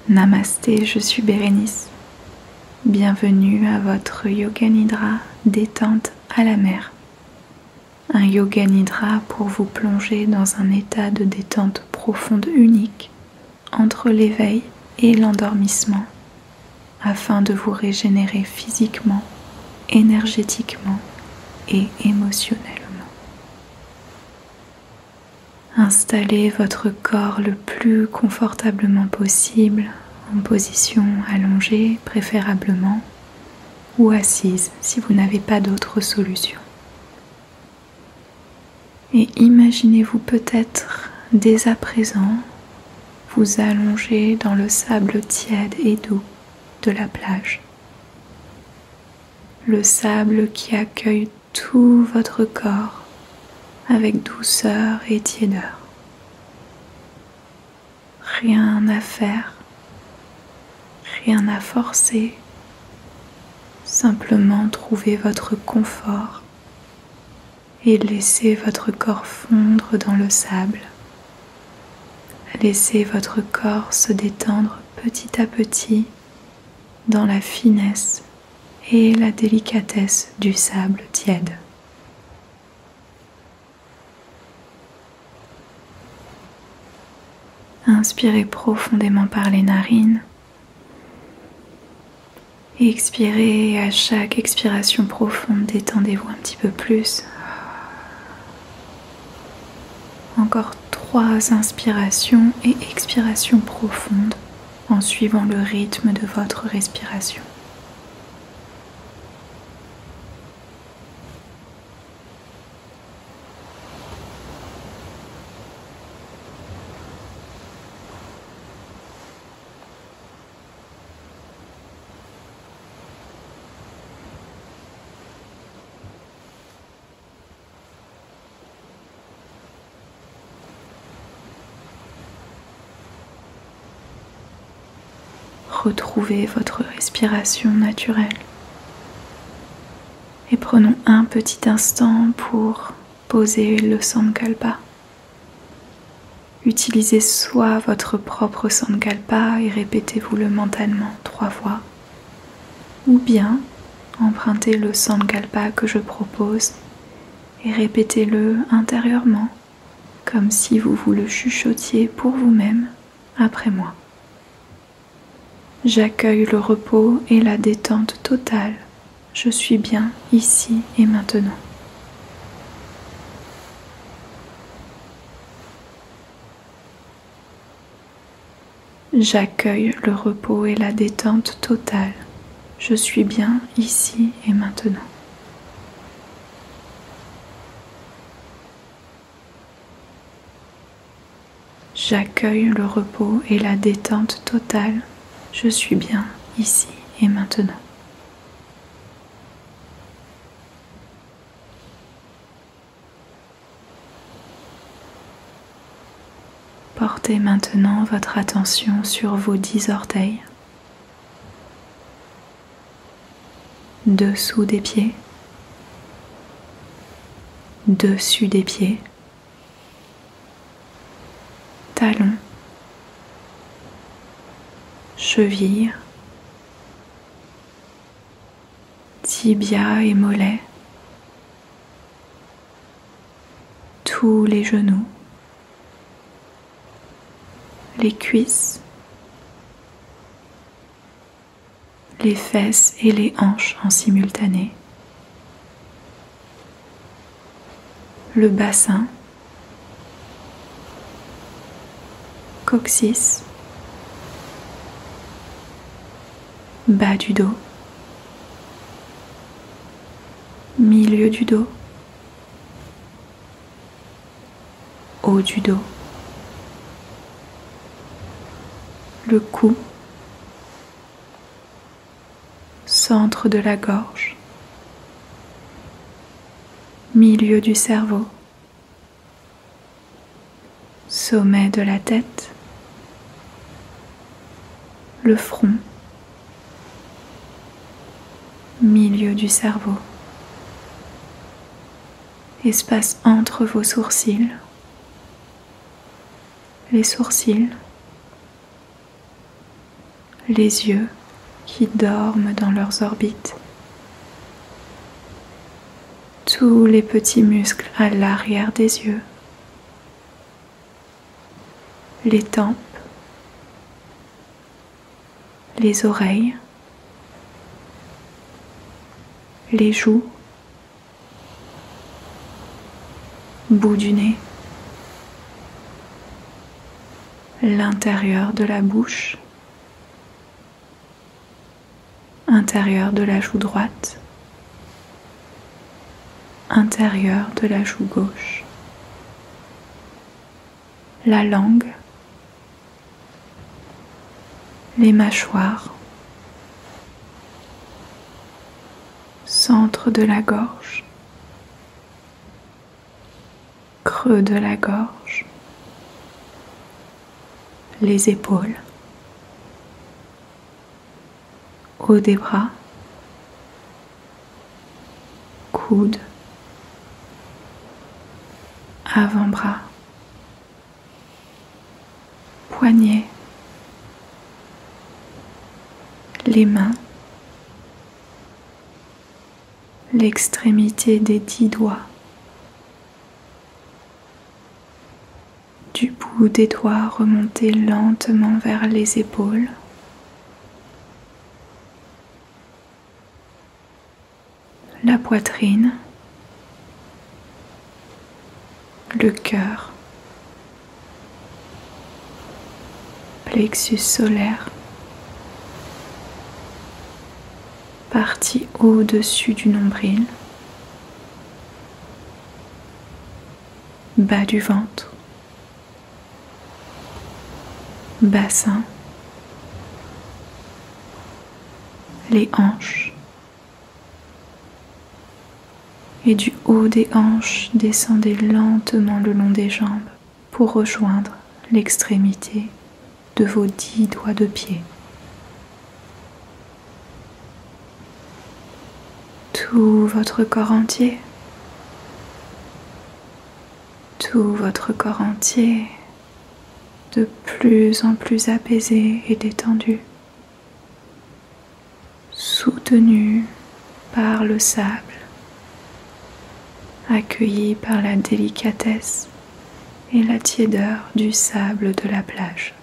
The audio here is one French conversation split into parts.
Namasté, je suis Bérénice. Bienvenue à votre Yoga Nidra détente à la mer. Un Yoga Nidra pour vous plonger dans un état de détente profonde unique entre l'éveil et l'endormissement afin de vous régénérer physiquement, énergétiquement et émotionnellement. Installez votre corps le plus confortablement possible en position allongée préférablement ou assise si vous n'avez pas d'autre solution. Et imaginez-vous peut-être dès à présent vous allonger dans le sable tiède et doux de la plage. Le sable qui accueille tout votre corps avec douceur et tiédeur. Rien à faire, rien à forcer, simplement trouvez votre confort et laissez votre corps fondre dans le sable. Laissez votre corps se détendre petit à petit dans la finesse et la délicatesse du sable tiède. Inspirez profondément par les narines et expirez, et à chaque expiration profonde, détendez-vous un petit peu plus. Encore 3 inspirations et expirations profondes en suivant le rythme de votre respiration. Retrouvez votre respiration naturelle et prenons un petit instant pour poser le Sankalpa. Utilisez soit votre propre Sankalpa et répétez-vous-le mentalement 3 fois, ou bien empruntez le Sankalpa que je propose et répétez-le intérieurement comme si vous vous le chuchotiez pour vous-même après moi. J'accueille le repos et la détente totale. Je suis bien ici et maintenant. J'accueille le repos et la détente totale. Je suis bien ici et maintenant. J'accueille le repos et la détente totale. Je suis bien ici et maintenant. Portez maintenant votre attention sur vos 10 orteils, dessous des pieds, dessus des pieds, talons, chevilles, tibia et mollets, tous les genoux, les cuisses, les fesses et les hanches en simultané, le bassin, coccyx, bas du dos, milieu du dos, haut du dos, le cou, centre de la gorge, milieu du cerveau, sommet de la tête, le front, milieu du cerveau, espace entre vos sourcils, les sourcils, les yeux qui dorment dans leurs orbites, tous les petits muscles à l'arrière des yeux, les tempes, les oreilles, les joues, bout du nez, l'intérieur de la bouche, intérieur de la joue droite, intérieur de la joue gauche, la langue, les mâchoires, centre de la gorge, creux de la gorge, les épaules, haut des bras, coudes, avant-bras, poignets, les mains, l'extrémité des 10 doigts, du bout des doigts remonter lentement vers les épaules, la poitrine, le cœur, plexus solaire, partie au-dessus du nombril, bas du ventre, bassin, les hanches, et du haut des hanches, descendez lentement le long des jambes pour rejoindre l'extrémité de vos 10 doigts de pied. Tout votre corps entier, tout votre corps entier, de plus en plus apaisé et détendu, soutenu par le sable, accueilli par la délicatesse et la tiédeur du sable de la plage.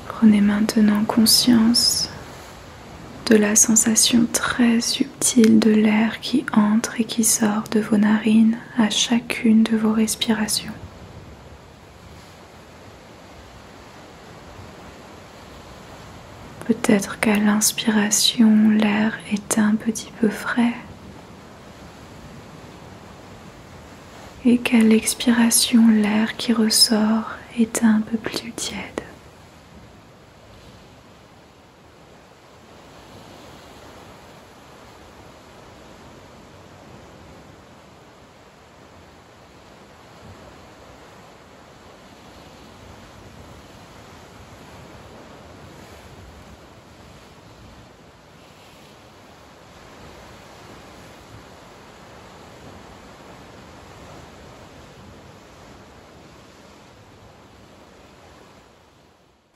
Prenez maintenant conscience de la sensation très subtile de l'air qui entre et qui sort de vos narines à chacune de vos respirations. Peut-être qu'à l'inspiration, l'air est un petit peu frais et qu'à l'expiration, l'air qui ressort est un peu plus tiède.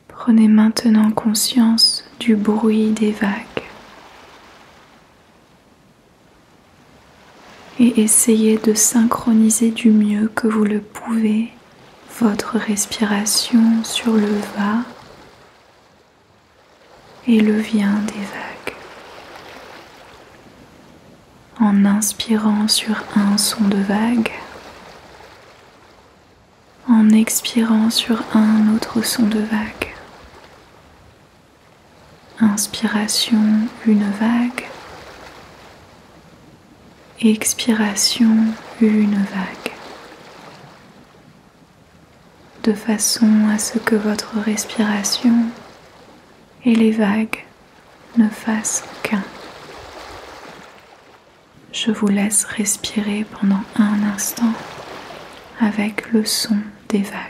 Prenez maintenant conscience du bruit des vagues et essayez de synchroniser du mieux que vous le pouvez votre respiration sur le va et le vient des vagues. En inspirant sur un son de vague, en expirant sur un autre son de vague. Inspiration, une vague. Expiration, une vague. De façon à ce que votre respiration et les vagues ne fassent qu'un. Je vous laisse respirer pendant un instant avec le son des vagues.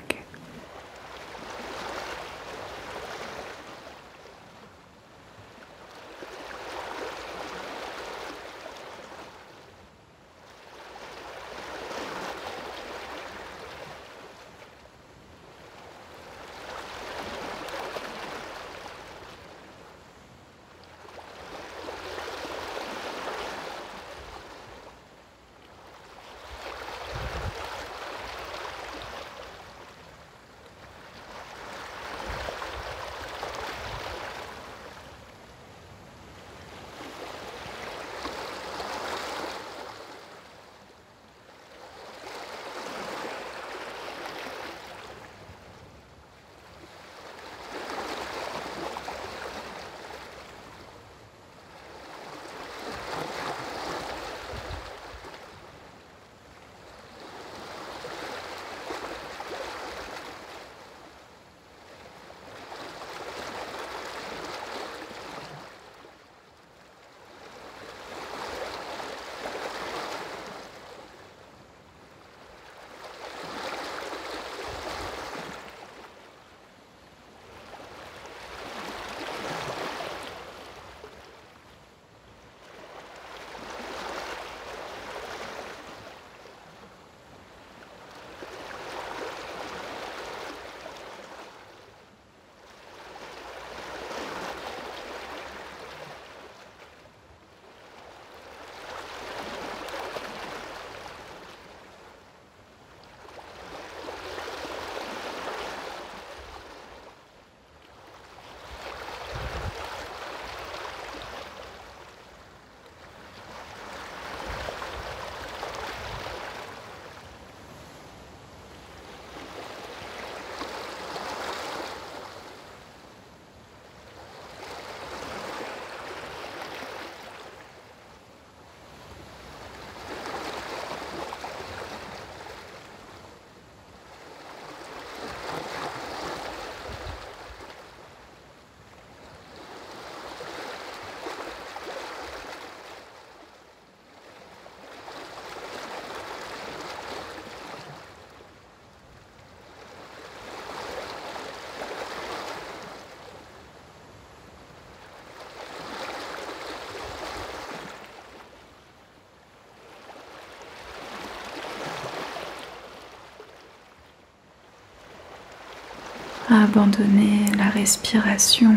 Abandonnez la respiration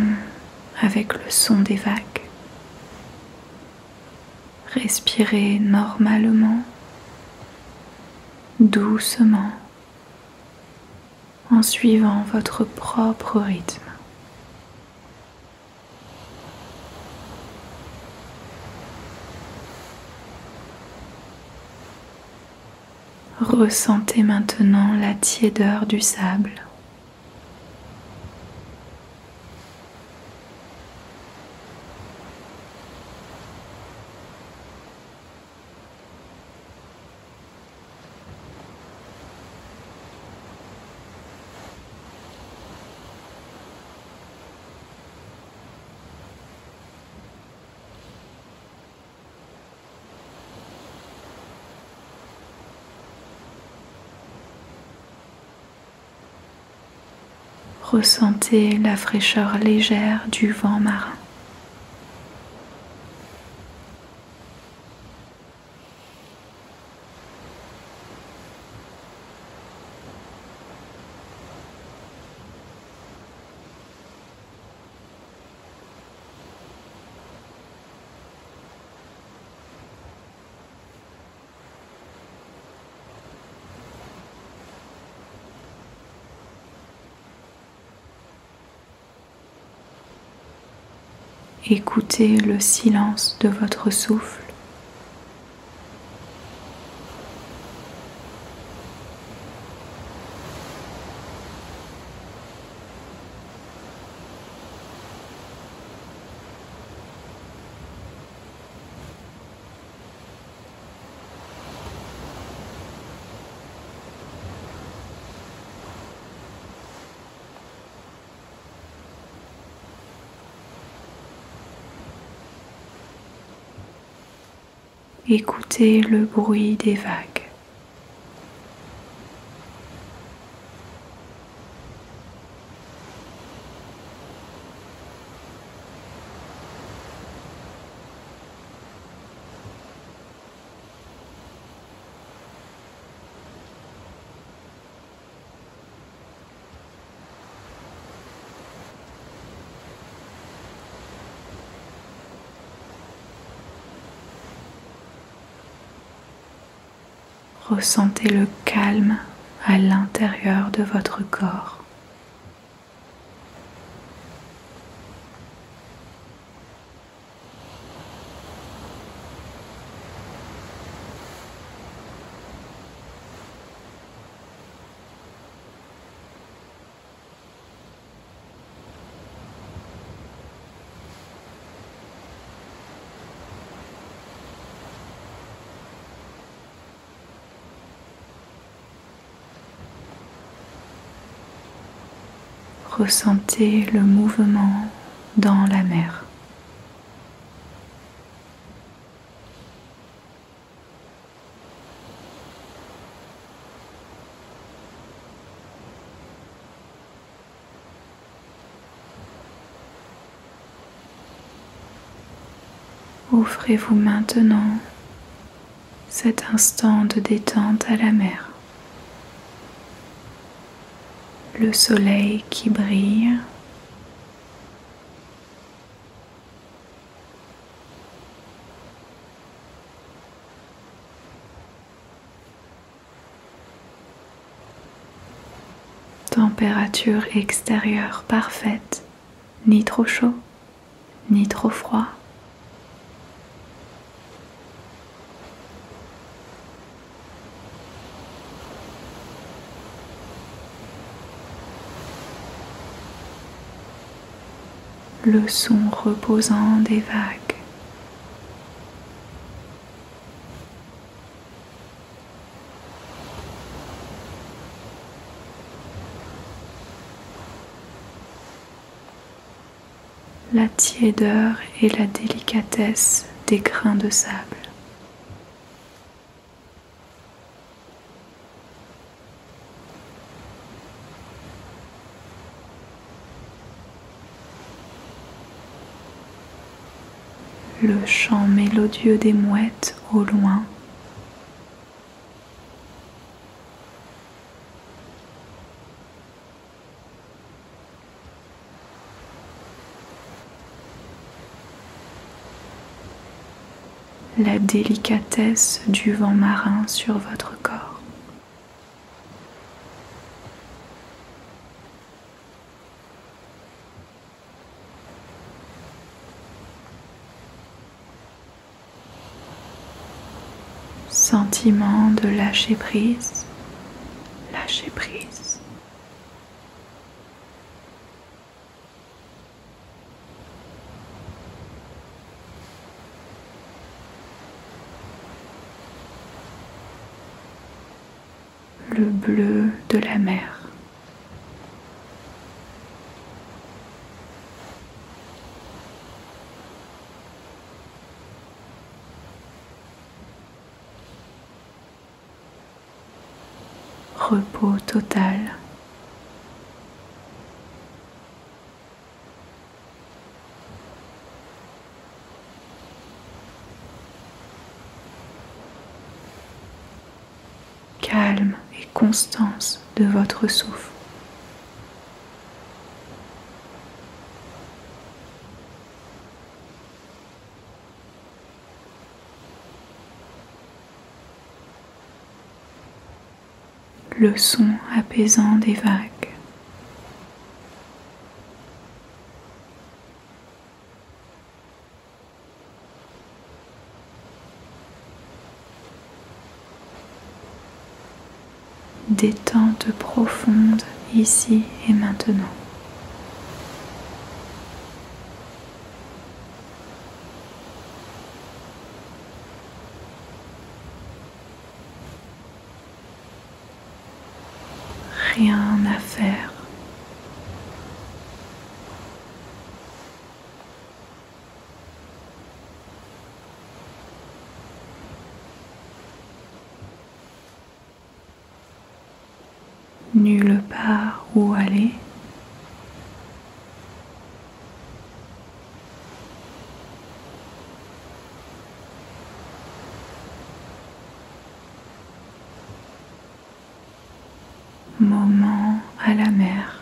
avec le son des vagues. Respirez normalement, doucement, en suivant votre propre rythme. Ressentez maintenant la tiédeur du sable. Ressentez la fraîcheur légère du vent marin. Écoutez le silence de votre souffle. Écoutez le bruit des vagues. Ressentez le calme à l'intérieur de votre corps. Ressentez le mouvement dans la mer. Offrez-vous maintenant cet instant de détente à la mer. Le soleil qui brille, température extérieure parfaite, ni trop chaud, ni trop froid. Le son reposant des vagues. La tiédeur et la délicatesse des grains de sable. Le chant mélodieux des mouettes au loin. la délicatesse du vent marin sur votre corps. Sentiment de lâcher prise, lâcher prise. Le bleu de la mer. Repos total. Calme et constance de votre souffle. Le son apaisant des vagues. Détente profonde ici et maintenant. Rien à faire. Nulle part où aller. Moment à la mer.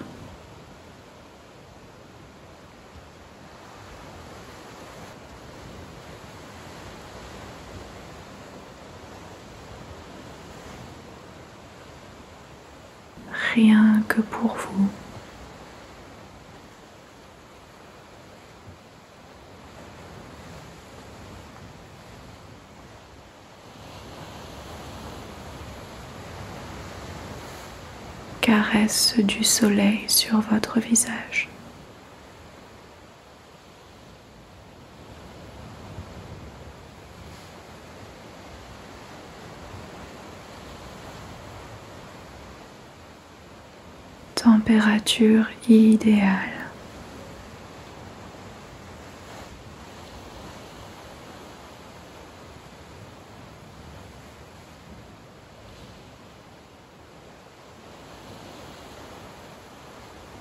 Rien que pour vous. Caresse du soleil sur votre visage. Température idéale.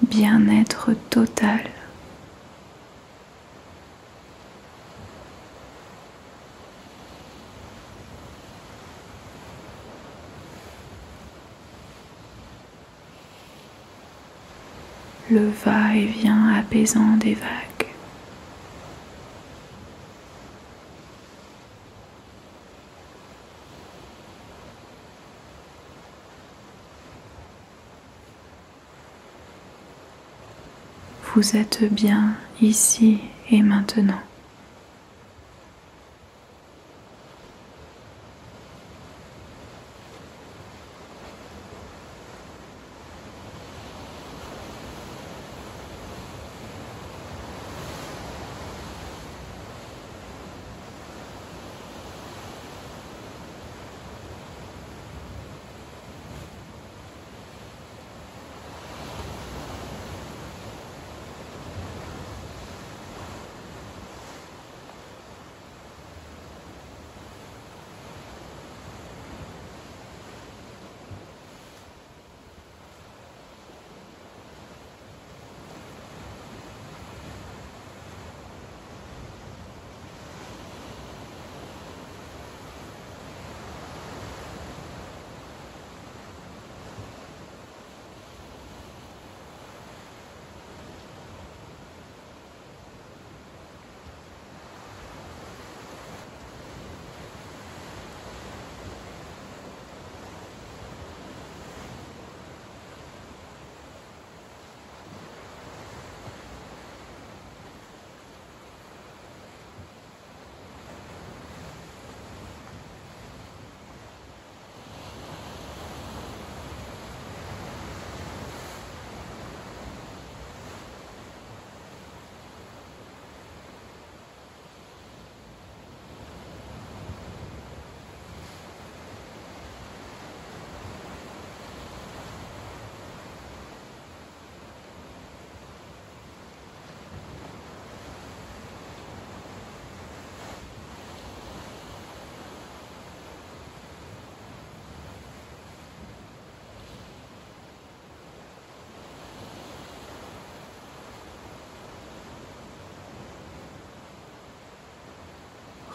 Bien-être total. Le va-et-vient apaisant des vagues. Vous êtes bien ici et maintenant.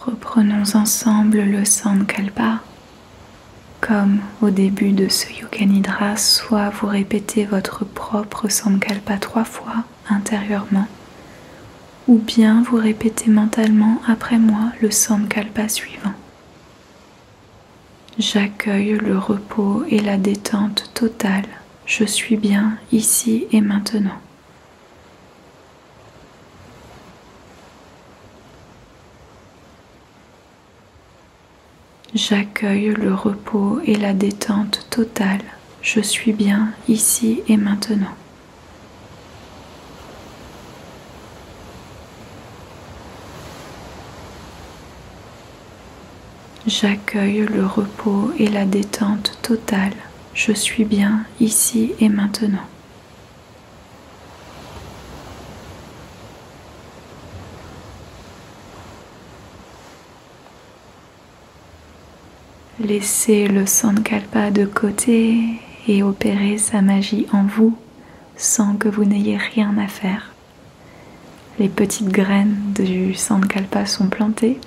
Reprenons ensemble le Sankalpa. Comme au début de ce Yoga Nidra, soit vous répétez votre propre Sankalpa 3 fois intérieurement, ou bien vous répétez mentalement après moi le Sankalpa suivant. J'accueille le repos et la détente totale. Je suis bien ici et maintenant. J'accueille le repos et la détente totale. Je suis bien ici et maintenant. J'accueille le repos et la détente totale. Je suis bien ici et maintenant. Laissez le Sankalpa de côté et opérez sa magie en vous sans que vous n'ayez rien à faire. Les petites graines du Sankalpa sont plantées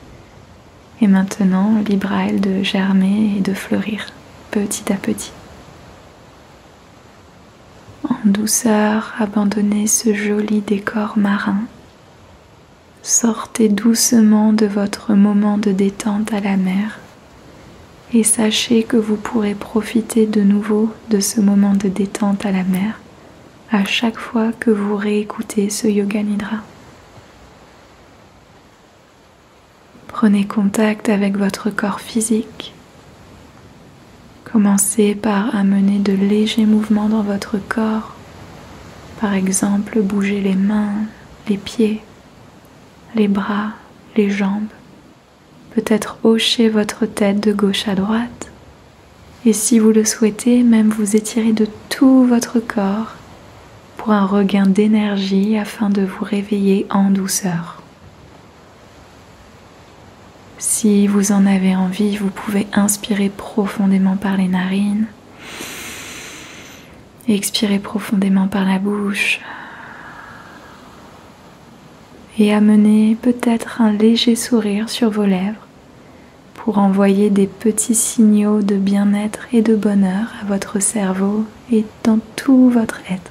et maintenant libre à elles de germer et de fleurir petit à petit. En douceur, abandonnez ce joli décor marin. Sortez doucement de votre moment de détente à la mer. Et sachez que vous pourrez profiter de nouveau de ce moment de détente à la mer à chaque fois que vous réécoutez ce Yoga Nidra. Prenez contact avec votre corps physique. Commencez par amener de légers mouvements dans votre corps. Par exemple, bougez les mains, les pieds, les bras, les jambes. Peut-être hocher votre tête de gauche à droite. Et si vous le souhaitez, même vous étirer de tout votre corps pour un regain d'énergie afin de vous réveiller en douceur. Si vous en avez envie, vous pouvez inspirer profondément par les narines, expirer profondément par la bouche et amener peut-être un léger sourire sur vos lèvres pour envoyer des petits signaux de bien-être et de bonheur à votre cerveau et dans tout votre être.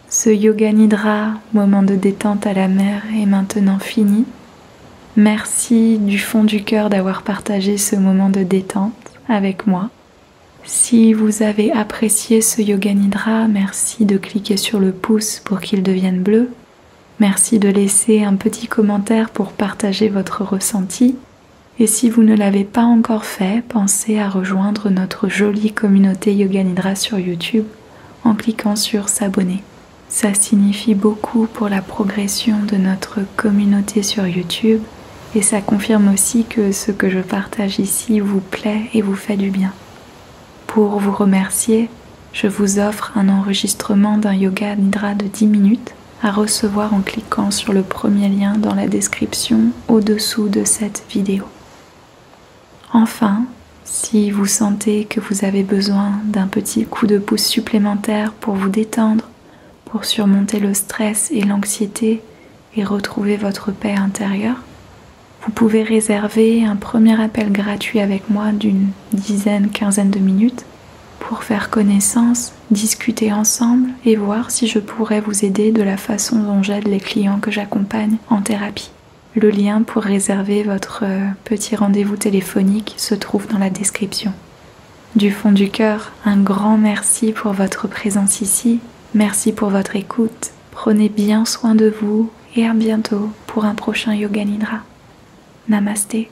Ce Yoga Nidra, moment de détente à la mer, est maintenant fini. Merci du fond du cœur d'avoir partagé ce moment de détente avec moi. Si vous avez apprécié ce Yoga Nidra, merci de cliquer sur le pouce pour qu'il devienne bleu. Merci de laisser un petit commentaire pour partager votre ressenti. Et si vous ne l'avez pas encore fait, pensez à rejoindre notre jolie communauté Yoga Nidra sur YouTube en cliquant sur s'abonner. Ça signifie beaucoup pour la progression de notre communauté sur YouTube et ça confirme aussi que ce que je partage ici vous plaît et vous fait du bien. Pour vous remercier, je vous offre un enregistrement d'un Yoga Nidra de 10 minutes à recevoir en cliquant sur le premier lien dans la description au-dessous de cette vidéo. Enfin, si vous sentez que vous avez besoin d'un petit coup de pouce supplémentaire pour vous détendre, pour surmonter le stress et l'anxiété et retrouver votre paix intérieure, vous pouvez réserver un premier appel gratuit avec moi d'une quinzaine de minutes pour faire connaissance, discuter ensemble et voir si je pourrais vous aider de la façon dont j'aide les clients que j'accompagne en thérapie. Le lien pour réserver votre petit rendez-vous téléphonique se trouve dans la description. Du fond du cœur, un grand merci pour votre présence ici. Merci pour votre écoute. Prenez bien soin de vous et à bientôt pour un prochain Yoga Nidra. Namasté.